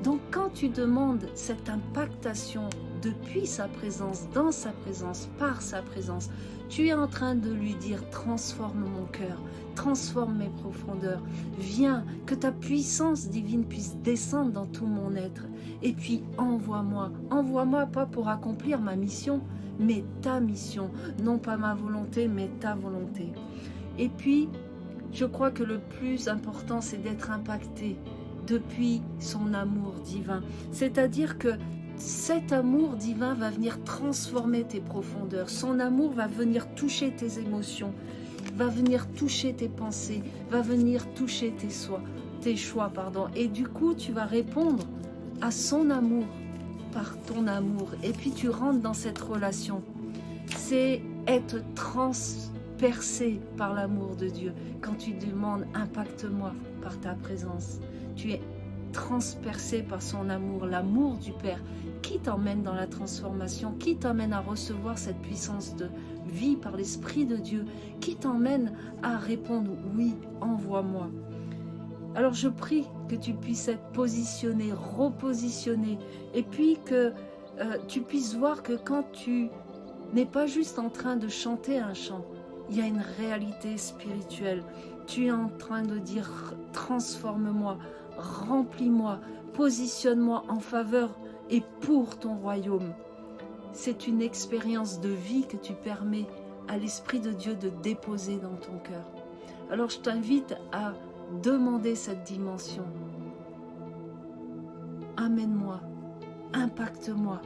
Donc quand tu demandes cette impactation depuis sa présence, dans sa présence, par sa présence, tu es en train de lui dire: transforme mon cœur, transforme mes profondeurs, viens, que ta puissance divine puisse descendre dans tout mon être, et puis envoie-moi, envoie-moi pas pour accomplir ma mission, mais ta mission, non pas ma volonté, mais ta volonté. Et puis, je crois que le plus important, c'est d'être impacté depuis son amour divin. C'est-à-dire que cet amour divin va venir transformer tes profondeurs. Son amour va venir toucher tes émotions, va venir toucher tes pensées, va venir toucher tes choix. Et du coup, tu vas répondre à son amour par ton amour. Et puis, tu rentres dans cette relation. C'est être transpercé par l'amour de Dieu. Quand tu demandes: impacte-moi par ta présence, tu es transpercé par son amour, l'amour du Père, qui t'emmène dans la transformation, qui t'emmène à recevoir cette puissance de vie par l'Esprit de Dieu, qui t'emmène à répondre: oui, envoie-moi. Alors je prie que tu puisses être positionné, repositionné, et puis que tu puisses voir que quand tu n'es pas juste en train de chanter un chant, il y a une réalité spirituelle. Tu es en train de dire: transforme-moi, remplis-moi, positionne-moi en faveur et pour ton royaume. C'est une expérience de vie que tu permets à l'Esprit de Dieu de déposer dans ton cœur. Alors je t'invite à demander cette dimension. Amène-moi, impacte-moi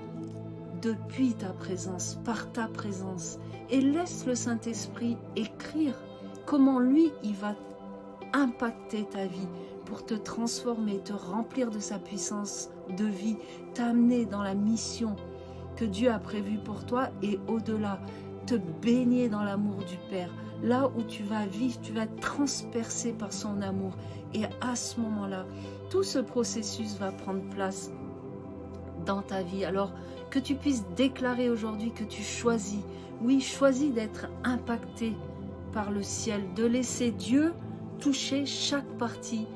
depuis ta présence, par ta présence, et laisse le Saint-Esprit écrire comment lui, il va impacter ta vie pour te transformer, te remplir de sa puissance de vie, t'amener dans la mission que Dieu a prévue pour toi et au-delà, te baigner dans l'amour du Père. Là où tu vas vivre, tu vas être transpercé par son amour. Et à ce moment-là, tout ce processus va prendre place dans ta vie. Alors que tu puisses déclarer aujourd'hui que tu choisis, oui, choisis d'être impacté par le ciel, de laisser Dieu toucher chaque partie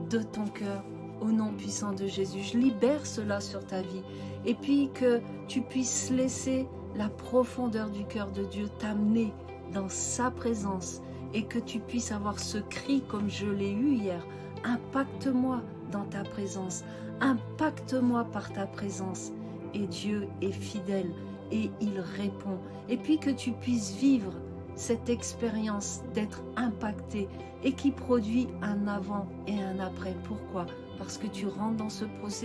de ton cœur au nom puissant de Jésus. Je libère cela sur ta vie. Et puis que tu puisses laisser la profondeur du cœur de Dieu t'amener dans sa présence et que tu puisses avoir ce cri comme je l'ai eu hier: impacte-moi dans ta présence, impacte-moi par ta présence. Et Dieu est fidèle et il répond. Et puis que tu puisses vivre cette expérience d'être impacté et qui produit un avant et un après. Pourquoi? Parce que tu rentres dans ce processus